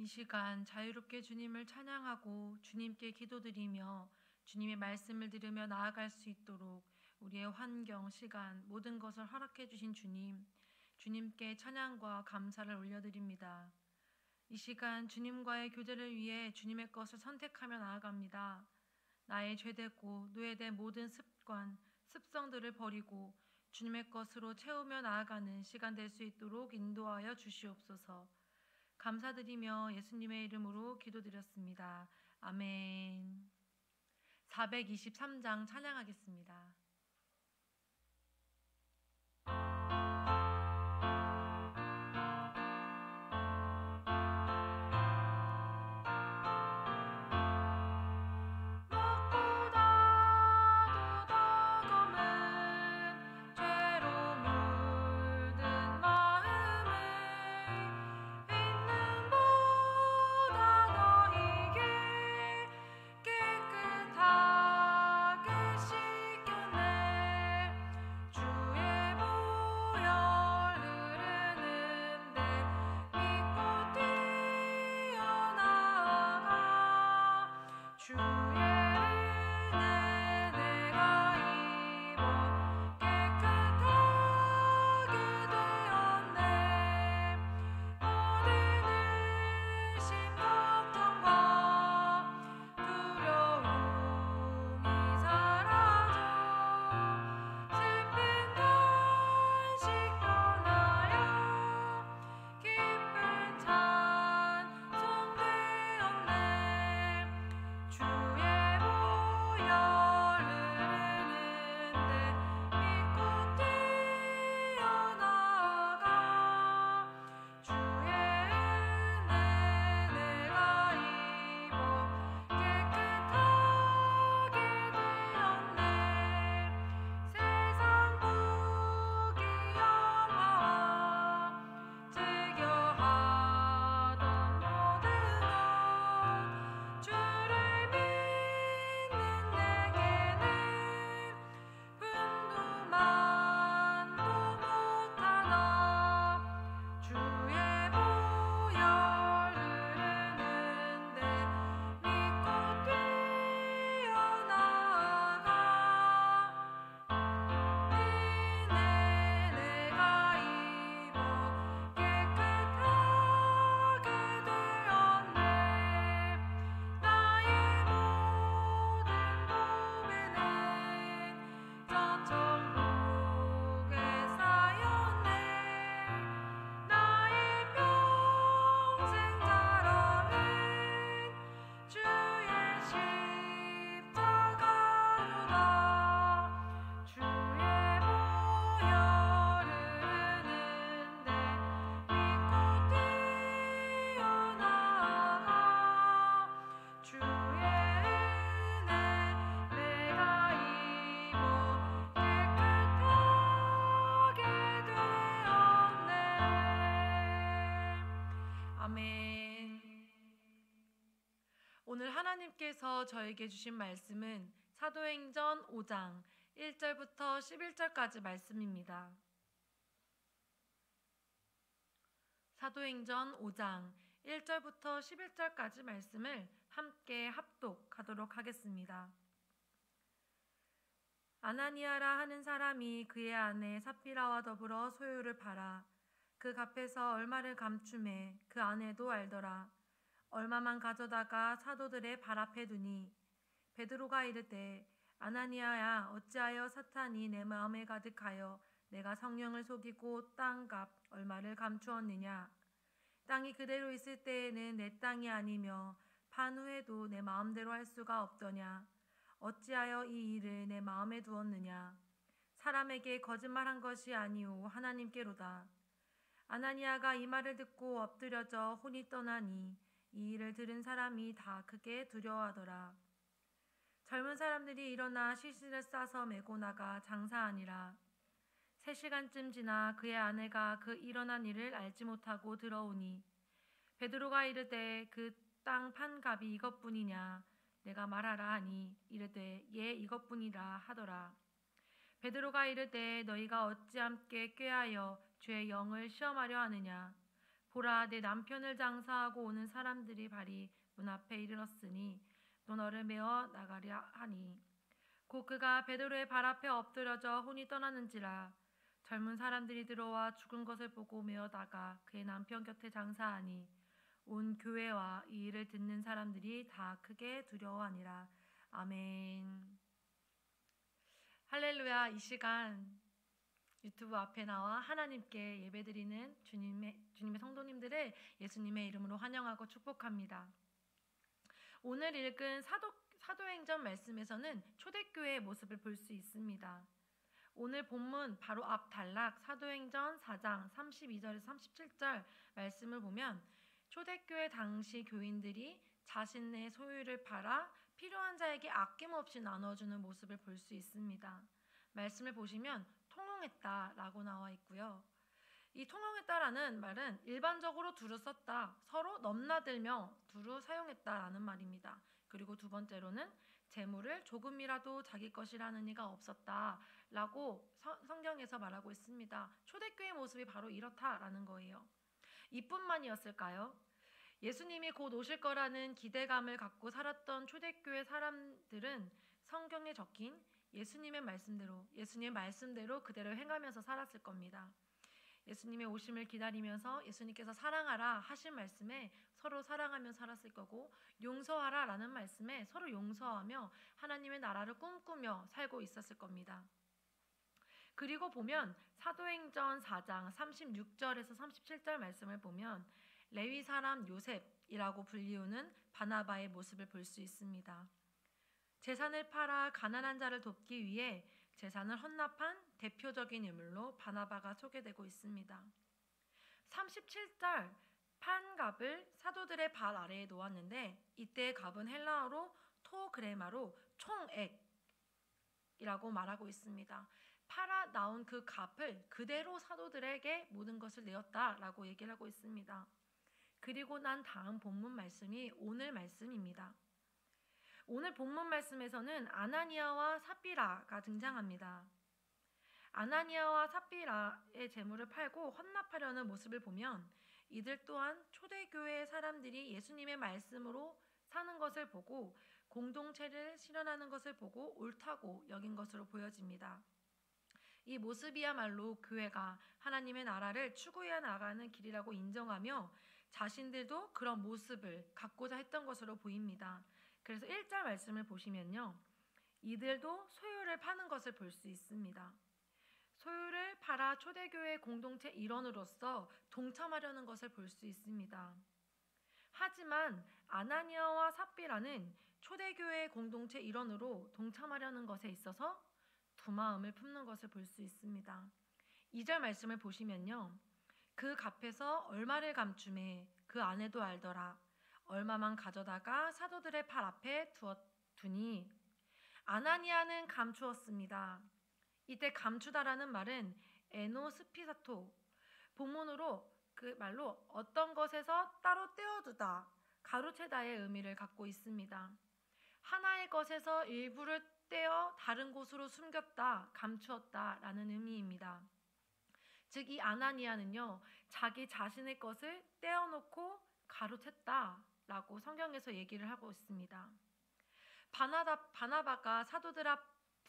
이 시간 자유롭게 주님을 찬양하고 주님께 기도드리며 주님의 말씀을 들으며 나아갈 수 있도록 우리의 환경, 시간, 모든 것을 허락해 주신 주님께 찬양과 감사를 올려드립니다. 이 시간 주님과의 교제를 위해 주님의 것을 선택하며 나아갑니다. 나의 죄되고 노예된 모든 습관, 습성들을 버리고 주님의 것으로 채우며 나아가는 시간 될 수 있도록 인도하여 주시옵소서. 감사드리며 예수님의 이름으로 기도드렸습니다. 아멘. 423장 찬양하겠습니다. 오늘 하나님께서 저에게 주신 말씀은 사도행전 5장 1절부터 11절까지 말씀입니다. 사도행전 5장 1절부터 11절까지 말씀을 함께 합독하도록 하겠습니다. 아나니아라 하는 사람이 그의 아내 삽비라와 더불어 소유를 팔아 그 값에서 얼마를 감춤해 그 아내도 알더라. 얼마만 가져다가 사도들의 발 앞에 두니 베드로가 이르되 아나니아야, 어찌하여 사탄이 내 마음에 가득하여 내가 성령을 속이고 땅값 얼마를 감추었느냐. 땅이 그대로 있을 때에는 내 땅이 아니며 판 후에도 내 마음대로 할 수가 없더냐. 어찌하여 이 일을 내 마음에 두었느냐. 사람에게 거짓말한 것이 아니오 하나님께로다. 아나니아가 이 말을 듣고 엎드려져 혼이 떠나니 이 일을 들은 사람이 다 크게 두려워하더라. 젊은 사람들이 일어나 시신을 싸서 메고 나가 장사하니라. 3시간쯤 지나 그의 아내가 그 일어난 일을 알지 못하고 들어오니 베드로가 이르되 그 땅 판 값이 이것뿐이냐 내가 말하라 하니 이르되 예 이것뿐이라 하더라. 베드로가 이르되 너희가 어찌 함께 꾀하여 주의 영을 시험하려 하느냐. 보라 내 남편을 장사하고 오는 사람들이 발이 문 앞에 이르렀으니 또 너를 메어 나가려 하니 곧 그가 베드로의 발 앞에 엎드려져 혼이 떠나는지라. 젊은 사람들이 들어와 죽은 것을 보고 메어다가 그의 남편 곁에 장사하니 온 교회와 이 일을 듣는 사람들이 다 크게 두려워하니라. 아멘. 할렐루야. 이 시간 유튜브 앞에 나와 하나님께 예배드리는 주님의 성도님들을 예수님의 이름으로 환영하고 축복합니다. 오늘 읽은 사도행전 말씀에서는 초대교회의 모습을 볼 수 있습니다. 오늘 본문 바로 앞 단락 사도행전 4장 32절에서 37절 말씀을 보면 초대교회 당시 교인들이 자신의 소유를 팔아 필요한 자에게 아낌없이 나눠주는 모습을 볼 수 있습니다. 말씀을 보시면 통용했다라고 나와 있고요. 이 통용했다라는 말은 일반적으로 두루 썼다, 서로 넘나들며 두루 사용했다라는 말입니다. 그리고 두 번째로는 재물을 조금이라도 자기 것이라는 이가 없었다라고 성경에서 말하고 있습니다. 초대교회 모습이 바로 이렇다라는 거예요. 이뿐만이었을까요? 예수님이 곧 오실 거라는 기대감을 갖고 살았던 초대교회 사람들은 성경에 적힌 예수님의 말씀대로 그대로 행하면서 살았을 겁니다. 예수님의 오심을 기다리면서 예수님께서 사랑하라 하신 말씀에 서로 사랑하며 살았을 거고, 용서하라 라는 말씀에 서로 용서하며 하나님의 나라를 꿈꾸며 살고 있었을 겁니다. 그리고 보면 사도행전 4장 36절에서 37절 말씀을 보면 레위 사람 요셉이라고 불리우는 바나바의 모습을 볼 수 있습니다. 재산을 팔아 가난한 자를 돕기 위해 재산을 헌납한 대표적인 인물로 바나바가 소개되고 있습니다. 37절 판 값을 사도들의 발 아래에 놓았는데 이때의 값은 헬라어로 토그레마로 총액이라고 말하고 있습니다. 팔아 나온 그 값을 그대로 사도들에게 모든 것을 내었다라고 얘기를 하고 있습니다. 그리고 난 다음 본문 말씀이 오늘 말씀입니다. 오늘 본문 말씀에서는 아나니아와 삽비라가 등장합니다. 아나니아와 삽비라의 재물을 팔고 헌납하려는 모습을 보면 이들 또한 초대교회의 사람들이 예수님의 말씀으로 사는 것을 보고 공동체를 실현하는 것을 보고 옳다고 여긴 것으로 보여집니다. 이 모습이야말로 교회가 하나님의 나라를 추구해 나가는 길이라고 인정하며 자신들도 그런 모습을 갖고자 했던 것으로 보입니다. 그래서 1절 말씀을 보시면요, 이들도 소유를 파는 것을 볼 수 있습니다. 소유를 팔아 초대교회 공동체 일원으로서 동참하려는 것을 볼 수 있습니다. 하지만 아나니아와 삽비라는 초대교회 공동체 일원으로 동참하려는 것에 있어서 두 마음을 품는 것을 볼 수 있습니다. 2절 말씀을 보시면요, 그 값에서 얼마를 감추매 그 아내도 알더라. 얼마만 가져다가 사도들의 발 앞에 두니. 아나니아는 감추었습니다. 이때 감추다라는 말은 에노스피사토, 본문으로 그 말로 어떤 것에서 따로 떼어두다, 가로채다의 의미를 갖고 있습니다. 하나의 것에서 일부를 떼어 다른 곳으로 숨겼다, 감추었다라는 의미입니다. 즉 이 아나니아는요, 자기 자신의 것을 떼어놓고 가로챘다라고 성경에서 얘기를 하고 있습니다. 바나바가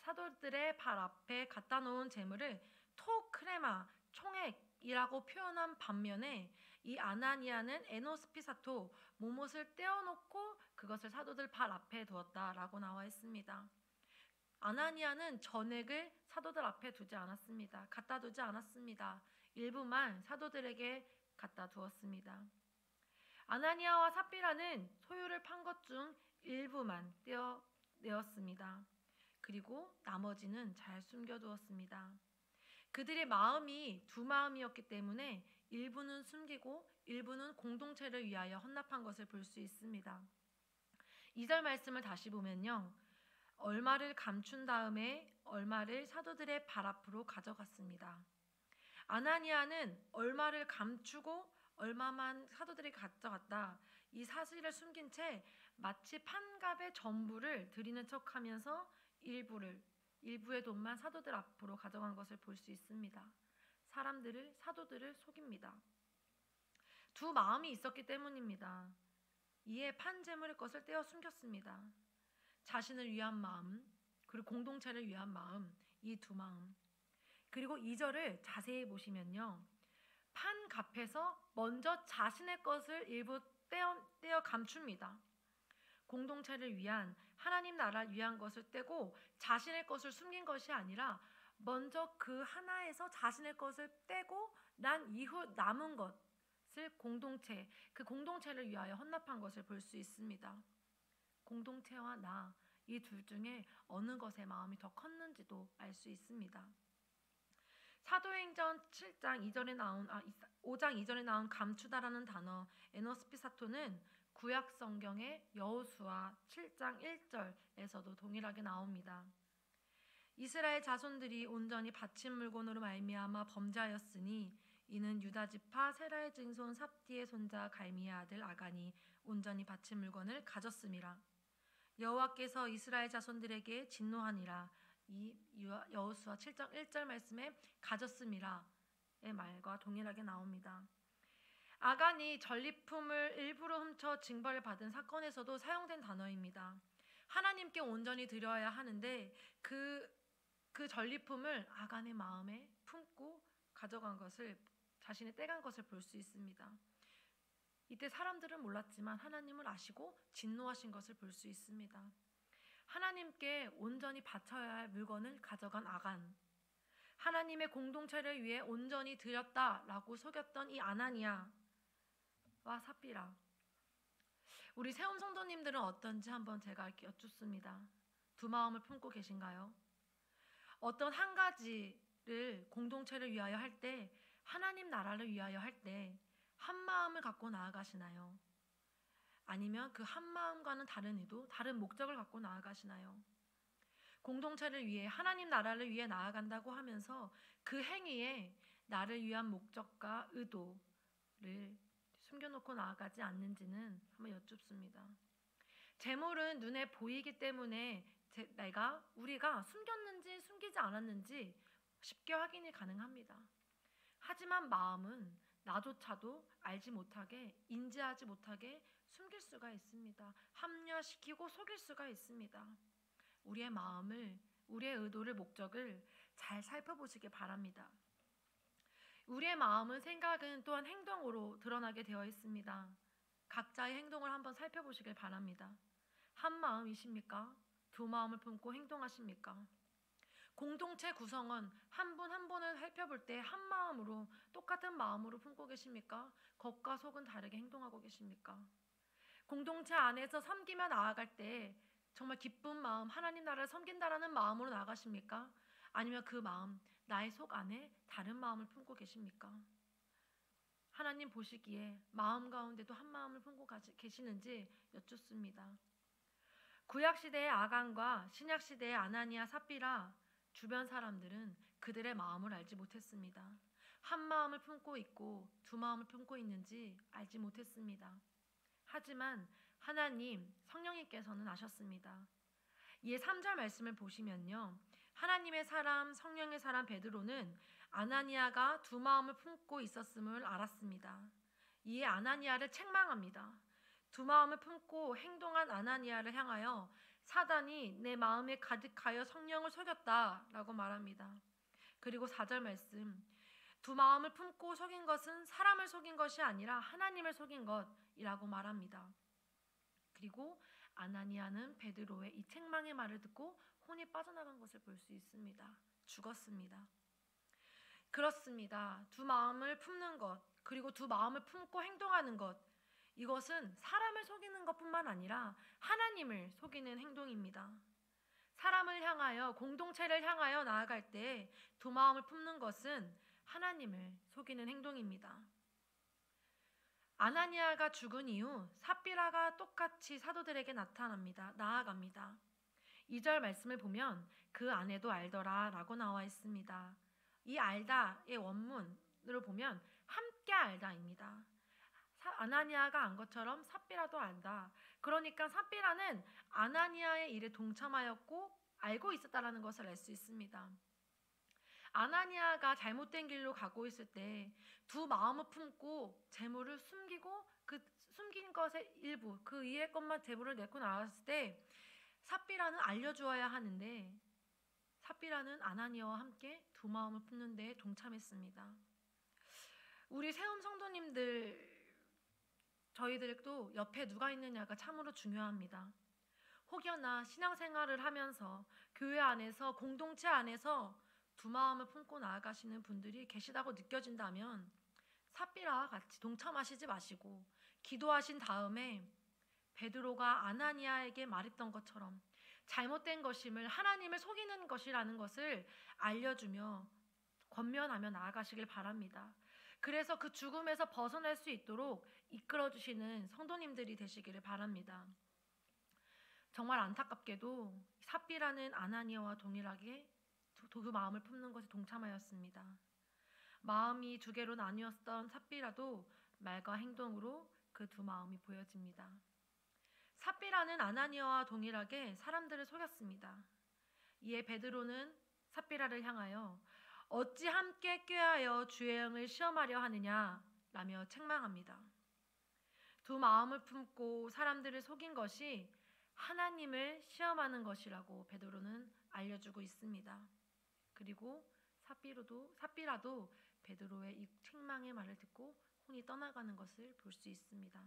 사도들의 발 앞에 갖다 놓은 재물을 토크레마, 총액이라고 표현한 반면에 이 아나니아는 에노스피사토, 모못을 떼어놓고 그것을 사도들 발 앞에 두었다라고 나와 있습니다. 아나니아는 전액을 사도들 앞에 두지 않았습니다. 갖다 두지 않았습니다. 일부만 사도들에게 갖다 두었습니다. 아나니아와 삽비라는 소유를 판 것 중 일부만 떼어내었습니다. 그리고 나머지는 잘 숨겨두었습니다. 그들의 마음이 두 마음이었기 때문에 일부는 숨기고 일부는 공동체를 위하여 헌납한 것을 볼 수 있습니다. 2절 말씀을 다시 보면요, 얼마를 감춘 다음에 얼마를 사도들의 발 앞으로 가져갔습니다. 아나니아는 얼마를 감추고 얼마만 사도들이 가져갔다. 이 사실을 숨긴 채 마치 판갑의 전부를 드리는 척하면서 일부의 돈만 사도들 앞으로 가져간 것을 볼 수 있습니다. 사도들을 속입니다. 두 마음이 있었기 때문입니다. 이에 판재물의 것을 떼어 숨겼습니다. 자신을 위한 마음, 그리고 공동체를 위한 마음, 이 두 마음. 그리고 2절을 자세히 보시면요. 판갑에서 먼저 자신의 것을 일부 떼어 감춥니다. 공동체를 위한, 하나님 나라를 위한 것을 떼고 자신의 것을 숨긴 것이 아니라 먼저 그 하나에서 자신의 것을 떼고 난 이후 남은 것을 그 공동체를 위하여 헌납한 것을 볼 수 있습니다. 공동체와 나, 이 둘 중에 어느 것에 마음이 더 컸는지도 알 수 있습니다. 사도행전 5장 2절에 나온 감추다라는 단어 에노스피사토는 구약 성경의 여호수아 7장 1절에서도 동일하게 나옵니다. 이스라엘 자손들이 온전히 바친 물건으로 말미암아 범죄하였으니 이는 유다 지파 세라의 증손 삽디의 손자 갈미의 아들 아간이 온전히 바친 물건을 가졌음이라. 여호와께서 이스라엘 자손들에게 진노하니라. 이 여호수아 7장 1절 말씀에 가졌음이라의 말과 동일하게 나옵니다. 아간이 전리품을 일부러 훔쳐 징벌을 받은 사건에서도 사용된 단어입니다. 하나님께 온전히 드려야 하는데 그 전리품을 아간의 마음에 품고 가져간 것을, 자신이 떼간 것을 볼 수 있습니다. 이때 사람들은 몰랐지만 하나님을 아시고 진노하신 것을 볼 수 있습니다. 하나님께 온전히 바쳐야 할 물건을 가져간 아간, 하나님의 공동체를 위해 온전히 드렸다라고 속였던 이 아나니아와 삽비라. 우리 세움 성도님들은 어떤지 한번 제가 이렇게 여쭙습니다. 두 마음을 품고 계신가요? 어떤 한 가지를 공동체를 위하여 할 때, 하나님 나라를 위하여 할 때 한 마음을 갖고 나아가시나요? 아니면 그 한 마음과는 다른 의도, 다른 목적을 갖고 나아가시나요? 공동체를 위해, 하나님 나라를 위해 나아간다고 하면서 그 행위에 나를 위한 목적과 의도를 숨겨놓고 나아가지 않는지는 한번 여쭙습니다. 재물은 눈에 보이기 때문에 우리가 숨겼는지 숨기지 않았는지 쉽게 확인이 가능합니다. 하지만 마음은 나조차도 알지 못하게, 인지하지 못하게 숨길 수가 있습니다. 합리화시키고 속일 수가 있습니다. 우리의 마음을, 우리의 의도를, 목적을 잘 살펴보시기 바랍니다. 우리의 마음은, 생각은 또한 행동으로 드러나게 되어 있습니다. 각자의 행동을 한번 살펴보시길 바랍니다. 한 마음이십니까? 두 마음을 품고 행동하십니까? 공동체 구성원 한 분 한 분을 살펴볼 때 한 마음으로, 똑같은 마음으로 품고 계십니까? 겉과 속은 다르게 행동하고 계십니까? 공동체 안에서 섬기며 나아갈 때 정말 기쁜 마음, 하나님 나라를 섬긴다라는 마음으로 나가십니까? 아니면 그 마음, 나의 속 안에 다른 마음을 품고 계십니까? 하나님 보시기에 마음 가운데도 한 마음을 품고 계시는지 여쭙습니다. 구약시대의 아간과 신약시대의 아나니아 삽비라, 주변 사람들은 그들의 마음을 알지 못했습니다. 한 마음을 품고 있고 두 마음을 품고 있는지 알지 못했습니다. 하지만 하나님, 성령님께서는 아셨습니다. 이에 3절 말씀을 보시면요, 하나님의 사람, 성령의 사람 베드로는 아나니아가 두 마음을 품고 있었음을 알았습니다. 이에 아나니아를 책망합니다. 두 마음을 품고 행동한 아나니아를 향하여 사단이 내 마음에 가득하여 성령을 속였다라고 말합니다. 그리고 4절 말씀, 두 마음을 품고 속인 것은 사람을 속인 것이 아니라 하나님을 속인 것이라고 말합니다. 그리고 아나니아는 베드로의 이 책망의 말을 듣고 혼이 빠져나간 것을 볼 수 있습니다. 죽었습니다. 그렇습니다. 두 마음을 품는 것, 그리고 두 마음을 품고 행동하는 것, 이것은 사람을 속이는 것뿐만 아니라 하나님을 속이는 행동입니다. 사람을 향하여, 공동체를 향하여 나아갈 때 두 마음을 품는 것은 하나님을 속이는 행동입니다. 아나니아가 죽은 이후 삽비라가 똑같이 사도들에게 나아갑니다. 2절 말씀을 보면 그 아내도 알더라 라고 나와 있습니다. 이 알다의 원문으로 보면 함께 알다입니다. 아나니아가 안 것처럼 삽비라도 안다. 그러니까 삽비라는 아나니아의 일에 동참하였고 알고 있었다라는 것을 알 수 있습니다. 아나니아가 잘못된 길로 가고 있을 때 두 마음을 품고 재물을 숨기고 그 숨긴 것의 일부 그 이해 것만 재물을 내고 나왔을 때 삽비라는 알려주어야 하는데 삽비라는 아나니아와 함께 두 마음을 품는 데 동참했습니다. 우리 세움 성도님들 저희들도 옆에 누가 있느냐가 참으로 중요합니다. 혹여나 신앙생활을 하면서 교회 안에서 공동체 안에서 두 마음을 품고 나아가시는 분들이 계시다고 느껴진다면 삽비라와 같이 동참하시지 마시고 기도하신 다음에 베드로가 아나니아에게 말했던 것처럼 잘못된 것임을 하나님을 속이는 것이라는 것을 알려주며 권면하며 나아가시길 바랍니다. 그래서 그 죽음에서 벗어날 수 있도록 이끌어주시는 성도님들이 되시기를 바랍니다. 정말 안타깝게도 삽비라는 아나니아와 동일하게 두 마음을 품는 것에 동참하였습니다. 마음이 두 개로 나뉘었던 삽비라도 말과 행동으로 그 두 마음이 보여집니다. 삽비라는 아나니아와 동일하게 사람들을 속였습니다. 이에 베드로는 삽비라를 향하여 어찌 함께 꾀하여 주의 영을 시험하려 하느냐 라며 책망합니다. 두 마음을 품고 사람들을 속인 것이 하나님을 시험하는 것이라고 베드로는 알려주고 있습니다. 그리고 삽비라도 베드로의 이 책망의 말을 듣고 혼이 떠나가는 것을 볼 수 있습니다.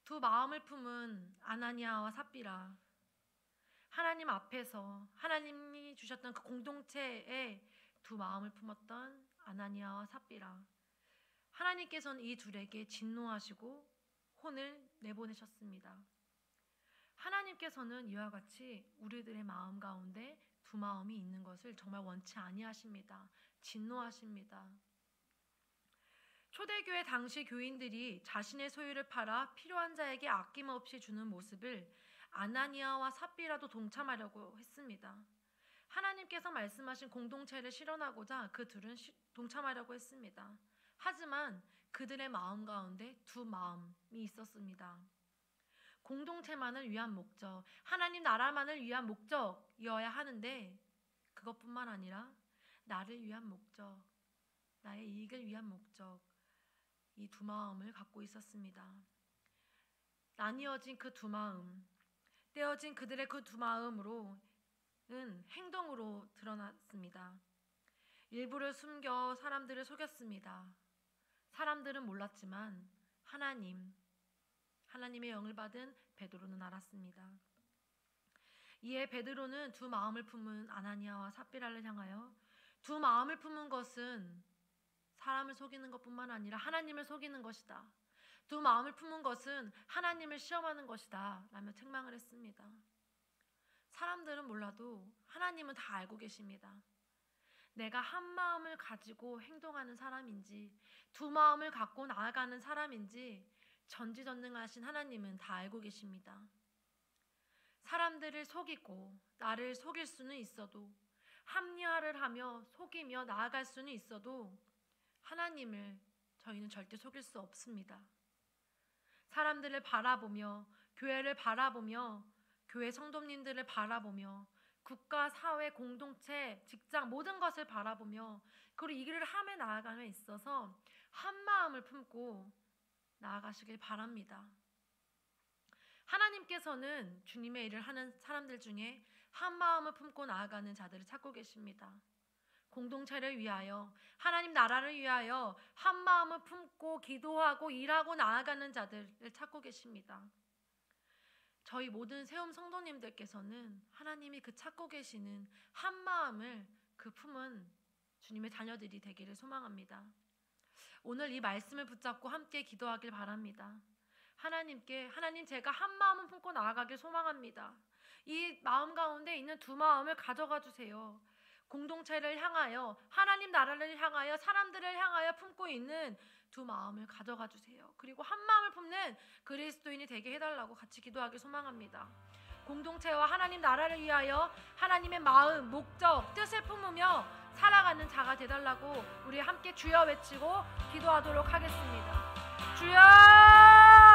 두 마음을 품은 아나니아와 삽비라, 하나님 앞에서 하나님이 주셨던 그 공동체에 두 마음을 품었던 아나니아와 삽비라, 하나님께서는 이 둘에게 진노하시고 혼을 내보내셨습니다. 하나님께서는 이와 같이 우리들의 마음 가운데 두 마음이 있는 것을 정말 원치 아니하십니다. 진노하십니다. 초대교회 당시 교인들이 자신의 소유를 팔아 필요한 자에게 아낌없이 주는 모습을 아나니아와 삽비라도 동참하려고 했습니다. 하나님께서 말씀하신 공동체를 실현하고자 그 둘은 동참하려고 했습니다. 하지만 그들의 마음 가운데 두 마음이 있었습니다. 공동체만을 위한 목적, 하나님 나라만을 위한 목적이어야 하는데 그것뿐만 아니라 나를 위한 목적, 나의 이익을 위한 목적, 이 두 마음을 갖고 있었습니다. 나뉘어진 그 두 마음, 떼어진 그들의 그 두 마음으로는 행동으로 드러났습니다. 일부를 숨겨 사람들을 속였습니다. 사람들은 몰랐지만 하나님의 영을 받은 베드로는 알았습니다. 이에 베드로는 두 마음을 품은 아나니아와 삽비라를 향하여 두 마음을 품은 것은 사람을 속이는 것뿐만 아니라 하나님을 속이는 것이다. 두 마음을 품은 것은 하나님을 시험하는 것이다 라며 책망을 했습니다. 사람들은 몰라도 하나님은 다 알고 계십니다. 내가 한 마음을 가지고 행동하는 사람인지 두 마음을 갖고 나아가는 사람인지 전지전능하신 하나님은 다 알고 계십니다. 사람들을 속이고 나를 속일 수는 있어도 합리화를 하며 속이며 나아갈 수는 있어도 하나님을 저희는 절대 속일 수 없습니다. 사람들을 바라보며 교회를 바라보며 교회 성도님들을 바라보며 국가, 사회, 공동체, 직장 모든 것을 바라보며 그리고 이 길을 함에 나아감에 있어서 한 마음을 품고 나아가시길 바랍니다. 하나님께서는 주님의 일을 하는 사람들 중에 한 마음을 품고 나아가는 자들을 찾고 계십니다. 공동체를 위하여 하나님 나라를 위하여 한 마음을 품고 기도하고 일하고 나아가는 자들을 찾고 계십니다. 저희 모든 세움 성도님들께서는 하나님이 그 찾고 계시는 한 마음을 그 품은 주님의 자녀들이 되기를 소망합니다. 오늘 이 말씀을 붙잡고 함께 기도하길 바랍니다. 하나님 제가 한 마음을 품고 나아가길 소망합니다. 이 마음 가운데 있는 두 마음을 가져가 주세요. 공동체를 향하여 하나님 나라를 향하여 사람들을 향하여 품고 있는 두 마음을 가져가 주세요. 그리고 한 마음을 품는 그리스도인이 되게 해달라고 같이 기도하길 소망합니다. 공동체와 하나님 나라를 위하여 하나님의 마음, 목적, 뜻을 품으며 살아가는 자가 되달라고 우리 함께 주여 외치고 기도하도록 하겠습니다. 주여!